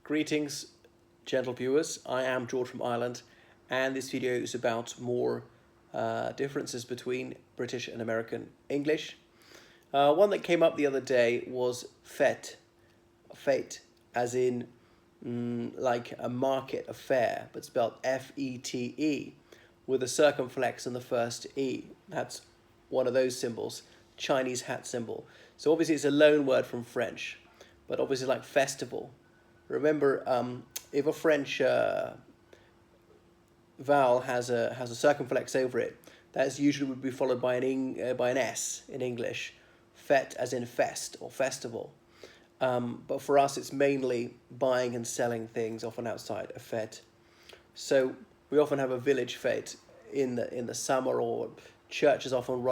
Greetings, gentle viewers. I am George from Ireland, and this video is about more differences between British and American English. One that came up the other day was fete, as in like a market, a fair, but spelled F-E-T-E, with a circumflex on the first E. That's one of those symbols, Chinese hat symbol. So obviously it's a loan word from French, but obviously like festival. Remember, if a French vowel has a circumflex over it, that usually would be followed by an S in English, fete as in fest or festival. But for us, it's mainly buying and selling things, often outside a fete. So we often have a village fete in the summer, or churches often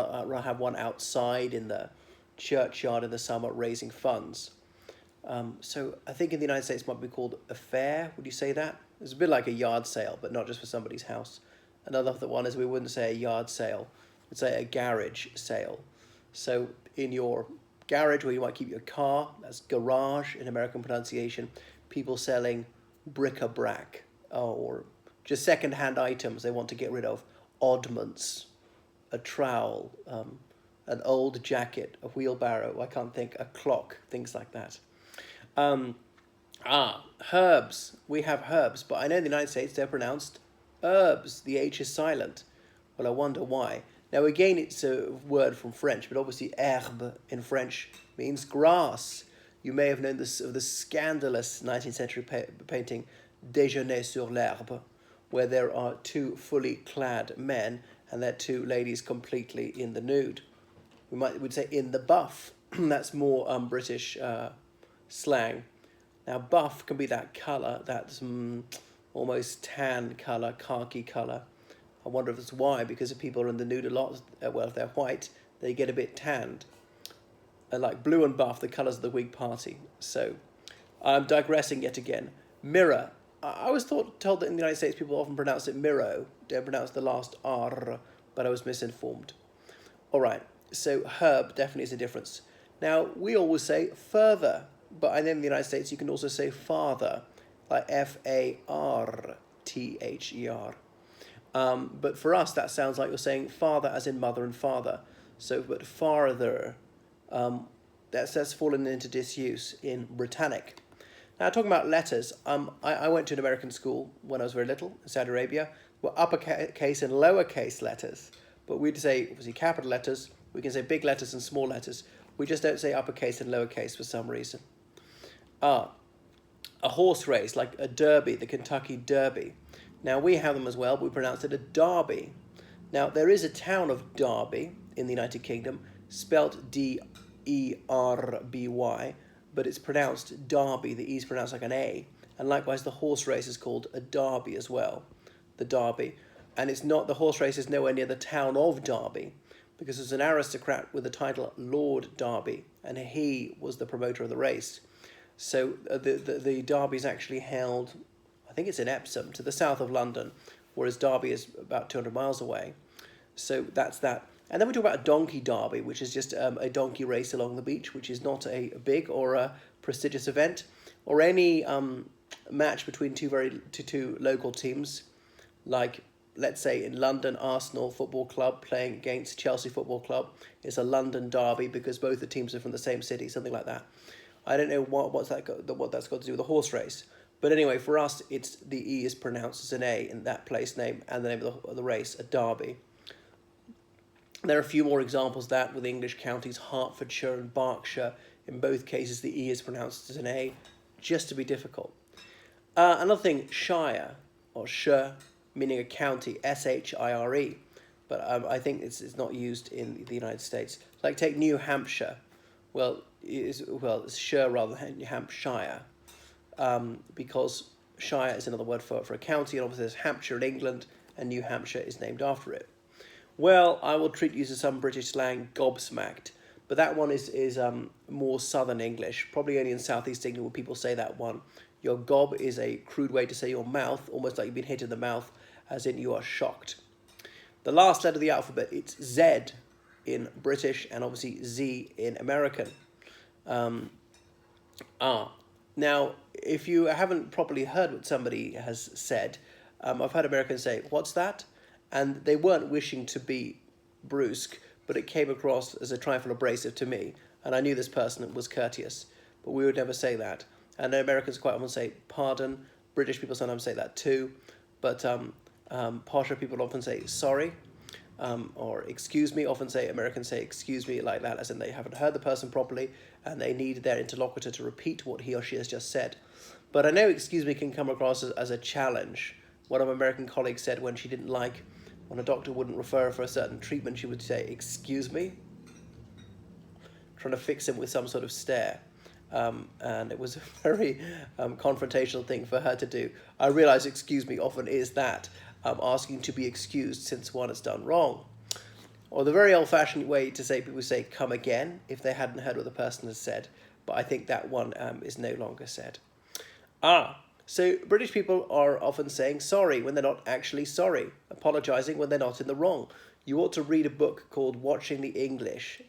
have one outside in the churchyard in the summer, raising funds. So I think in the United States it might be called a fair. Would you say that? It's a bit like a yard sale, but not just for somebody's house. Another one is we wouldn't say a yard sale. We'd say a garage sale. So in your garage where you might keep your car, that's garage in American pronunciation. People selling bric-a-brac or just second-hand items they want to get rid of. Oddments, a trowel, an old jacket, a wheelbarrow, I can't think, a clock, things like that. Herbs. We have herbs, but I know in the United States they're pronounced herbs. The H is silent. Well, I wonder why. Now, again, it's a word from French, but obviously herbe in French means grass. You may have known this of the scandalous 19th century painting Déjeuner sur l'herbe, where there are two fully clad men and they're two ladies completely in the nude. We'd say in the buff. That's more British slang. Now, buff can be that colour, that's almost tan colour, khaki colour. I wonder if it's why, because if people are in the nude a lot, well, if they're white, they get a bit tanned. Like blue and buff, the colours of the Whig Party. So, I'm digressing yet again. Mirror. I was told that in the United States people often pronounce it miro, don't pronounce the last R, but I was misinformed. All right, so herb definitely is a difference. Now, we always say further, but I know in the United States you can also say father, like F-A-R-T-H-E-R. But for us, that sounds like you're saying father as in mother and father. So, but farther, that's fallen into disuse in Britannic. Now, talking about letters, I went to an American school when I was very little in Saudi Arabia, where uppercase and lowercase letters, but we'd say, obviously, capital letters, we can say big letters and small letters. We just don't say uppercase and lowercase for some reason. A horse race, like a derby, the Kentucky Derby. Now, we have them as well, but we pronounce it a derby. Now, there is a town of Derby in the United Kingdom, spelt D-E-R-B-Y, but it's pronounced Derby. The E is pronounced like an A. And likewise, the horse race is called a derby as well, the Derby. And it's not, the horse race is nowhere near the town of Derby, because there's an aristocrat with the title Lord Derby, and he was the promoter of the race. So the Derby is actually held, I think it's in Epsom, to the south of London, whereas Derby is about 200 miles away. So that's that. And then we talk about a donkey derby, which is just a donkey race along the beach, which is not a big or a prestigious event, or any match between two local teams, like, let's say in London, Arsenal Football Club playing against Chelsea Football Club. It's a London derby because both the teams are from the same city, something like that. I don't know what that's got to do with the horse race. But anyway, for us, it's the E is pronounced as an A in that place name and the name of the race, a derby. There are a few more examples of that with English counties, Hertfordshire and Berkshire. In both cases, the E is pronounced as an A, just to be difficult. Another thing, shire, or shire, meaning a county, S-H-I-R-E. But I think it's not used in the United States. Like, take New Hampshire. Well, it's shire rather than Hampshire, because shire is another word for a county, and obviously there's Hampshire in England, and New Hampshire is named after it. Well, I will treat you to some British slang, gobsmacked, but that one is more southern English, probably only in southeast England would people say that one. Your gob is a crude way to say your mouth, almost like you've been hit in the mouth, as in you are shocked. The last letter of the alphabet, it's Z in British and obviously Z in American. Now, if you haven't properly heard what somebody has said, I've heard Americans say, "What's that?" And they weren't wishing to be brusque, but it came across as a trifle abrasive to me, and I knew this person was courteous, but we would never say that. And Americans quite often say pardon. British people sometimes say that too, but posher people often say sorry, or excuse me. Often say Americans say excuse me like that, as in they haven't heard the person properly and they need their interlocutor to repeat what he or she has just said. But I know excuse me can come across as a challenge. One of my American colleagues said when she didn't like when a doctor wouldn't refer her for a certain treatment, she would say, "Excuse me," trying to fix him with some sort of stare. And it was a very confrontational thing for her to do. I realise "excuse me" often is that, asking to be excused since one has done wrong. Or the very old-fashioned way to say, people say "come again" if they hadn't heard what the person has said, but I think that one is no longer said. So British people are often saying sorry when they're not actually sorry, apologising when they're not in the wrong. You ought to read a book called Watching the English.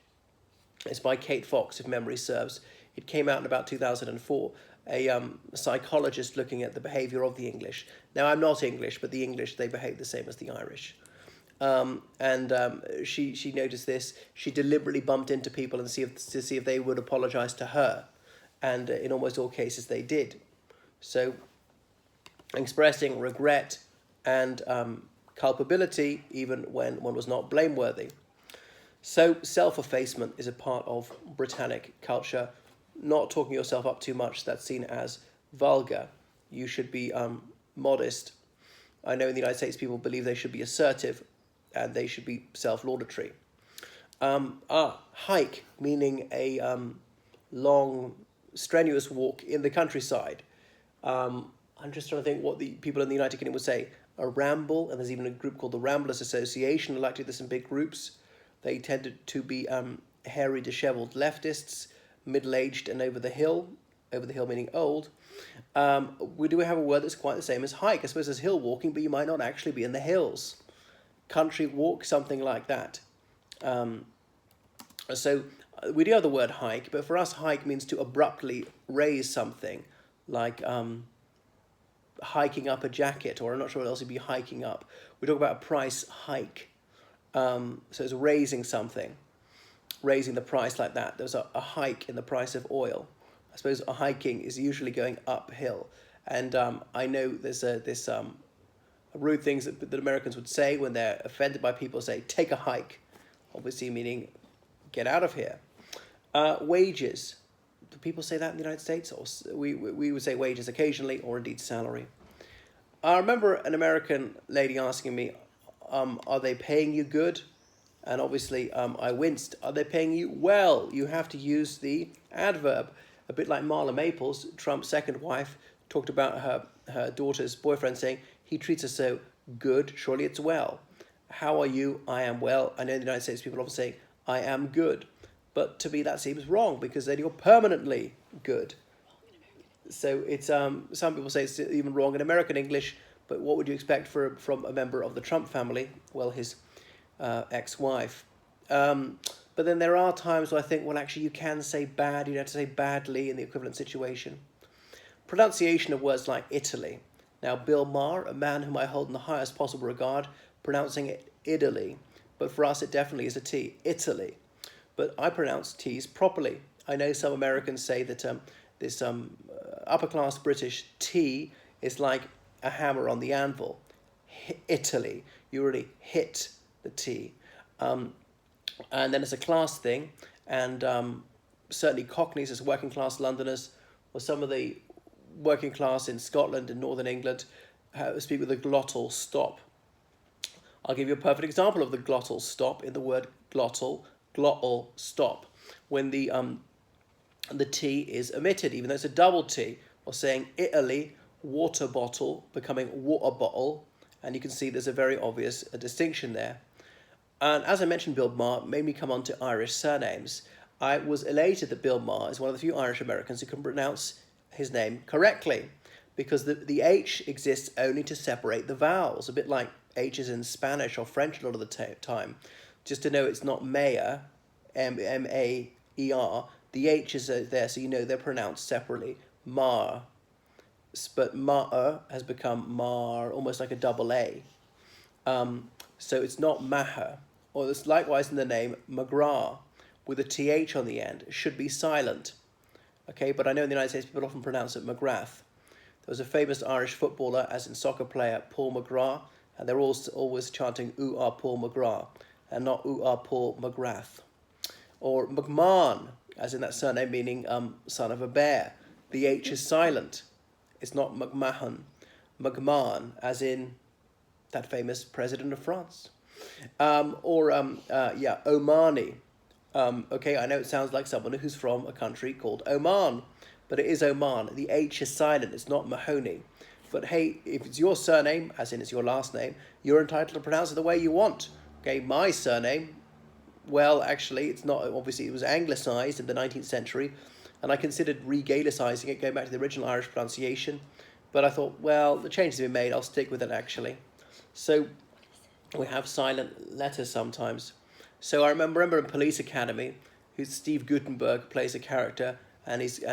It's by Kate Fox, if memory serves. It came out in about 2004. A psychologist looking at the behaviour of the English. Now, I'm not English, but the English, they behave the same as the Irish. She noticed this. She deliberately bumped into people to see if they would apologise to her. And in almost all cases, they did. So expressing regret and culpability even when one was not blameworthy. So self-effacement is a part of Britannic culture. Not talking yourself up too much, that's seen as vulgar. You should be modest. I know in the United States people believe they should be assertive and they should be self-laudatory. Hike, meaning a long, strenuous walk in the countryside. I'm just trying to think what the people in the United Kingdom would say. A ramble, and there's even a group called the Ramblers Association, who like to do this in big groups. They tended to be hairy, dishevelled leftists, middle-aged and over the hill meaning old. We do have a word that's quite the same as hike. I suppose there's hill walking, but you might not actually be in the hills. Country walk, something like that. So we do have the word hike, but for us hike means to abruptly raise something, like hiking up a jacket, or I'm not sure what else you'd be hiking up. We talk about a price hike. So it's raising something, raising the price like that. There's a hike in the price of oil. I suppose a hiking is usually going uphill. And I know there's this rude things that Americans would say when they're offended by people, say, take a hike, obviously meaning get out of here. Wages. Do people say that in the United States? Or we would say wages occasionally, or indeed salary. I remember an American lady asking me, are they paying you good? And obviously I winced. Are they paying you well? You have to use the adverb. A bit like Marla Maples, Trump's second wife, talked about her daughter's boyfriend saying, he treats her so good, surely it's well. How are you? I am well. I know in the United States people often say, I am good. But to me that seems wrong, because then you're permanently good. So it's some people say it's even wrong in American English, but what would you expect from a member of the Trump family? Well, his ex-wife. But then there are times where I think, well, actually you can say bad, you don't have to say badly in the equivalent situation. Pronunciation of words like Italy. Now, Bill Maher, a man whom I hold in the highest possible regard, pronouncing it Italy. But for us, it definitely is a T, Italy. But I pronounce T's properly. I know some Americans say that this upper-class British T is like a hammer on the anvil. Italy. You really hit the T. And then it's a class thing, and certainly Cockneys as working class Londoners, or some of the working class in Scotland and Northern England speak with a glottal stop. I'll give you a perfect example of the glottal stop in the word glottal stop, when the T is omitted, even though it's a double T, or saying Italy, water bottle, becoming water bottle, and you can see there's a very obvious distinction there. And as I mentioned, Bill Maher made me come on to Irish surnames. I was elated that Bill Maher is one of the few Irish Americans who can pronounce his name correctly, because the H exists only to separate the vowels, a bit like H's in Spanish or French a lot of the time. Just to know it's not Mayer, M-A-E-R, the H is there so you know they're pronounced separately Mar. But Mar has become Mar, almost like a double A. So it's not Maher. Or it's likewise in the name McGrath, with a TH on the end. It should be silent. Okay, but I know in the United States people often pronounce it McGrath. There was a famous Irish footballer, as in soccer player, Paul McGrath, and they're always chanting, "Ooh, ah, Paul McGrath," and not "Ooh, ah, Paul McGrath." Or McMahon, as in that surname meaning son of a bear. The H is silent. It's not McMahon. McMahon, as in that famous president of France. Omani. Okay, I know it sounds like someone who's from a country called Oman, but it is Oman. The H is silent. It's not Mahoney. But hey, if it's your surname, as in it's your last name, you're entitled to pronounce it the way you want. Okay, my surname, well, actually, it's not. Obviously, it was anglicised in the 19th century, and I considered re-Gaelicising it, going back to the original Irish pronunciation. But I thought, well, the change has been made. I'll stick with it, actually. So we have silent letters sometimes. So I remember in Police Academy, who Steve Guttenberg plays a character, and his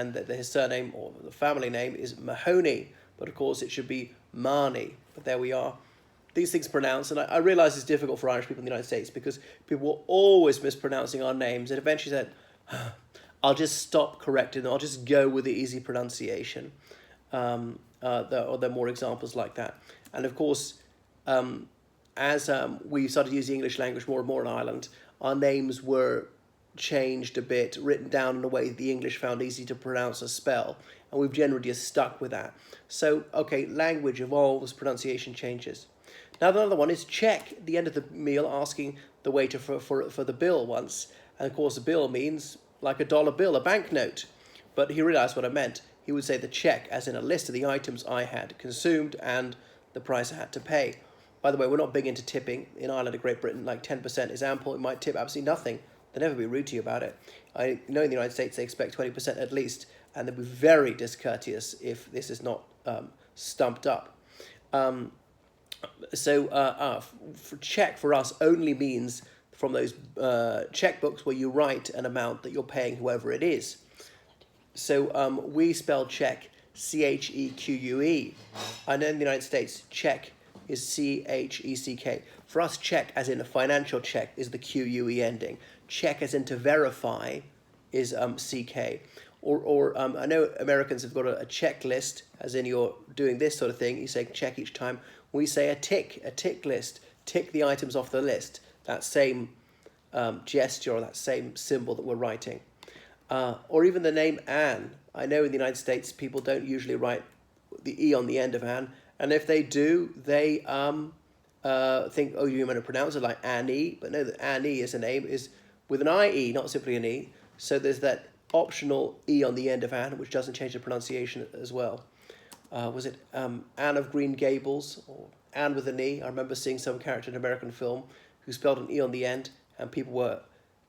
surname or the family name is Mahoney, but of course it should be Marnie. But there we are. These things pronounced, and I realise it's difficult for Irish people in the United States because people were always mispronouncing our names, and eventually said, I'll just stop correcting them, I'll just go with the easy pronunciation. There are more examples like that. And of course, as we started using the English language more and more in Ireland, our names were changed a bit, written down in a way the English found easy to pronounce or spell, and we've generally just stuck with that. So, okay, language evolves, pronunciation changes. Now another one is check, at the end of the meal, asking the waiter for the bill once, and of course a bill means like a dollar bill, a banknote, but he realised what I meant. He would say the check, as in a list of the items I had consumed and the price I had to pay. By the way, we're not big into tipping. In Ireland and Great Britain, like 10% is ample. It might tip absolutely nothing. They'll never be rude to you about it. I know in the United States they expect 20% at least, and they'll be very discourteous if this is not stumped up. For check for us only means from those checkbooks where you write an amount that you're paying whoever it is. So we spell check CHEQUE. I know in the United States check is CHECK. For us, check, as in a financial check, is the QUE ending. Check, as in to verify, is CK. Or I know Americans have got a checklist, as in you're doing this sort of thing. You say check each time. We say a tick list. Tick the items off the list. That same gesture or that same symbol that we're writing. Or even the name Anne. I know in the United States people don't usually write the E on the end of Anne. And if they do, they think, oh, you're going to pronounce it like Annie. But no, that Annie is a name, is with an IE, not simply an E. So there's that optional E on the end of Anne, which doesn't change the pronunciation as well. Was it Anne of Green Gables, or Anne with an E? I remember seeing some character in an American film who spelled an E on the end, and people were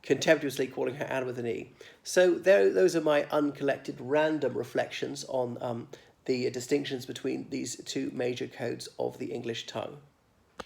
contemptuously calling her Anne with an E. So those are my uncollected random reflections on the distinctions between these two major codes of the English tongue.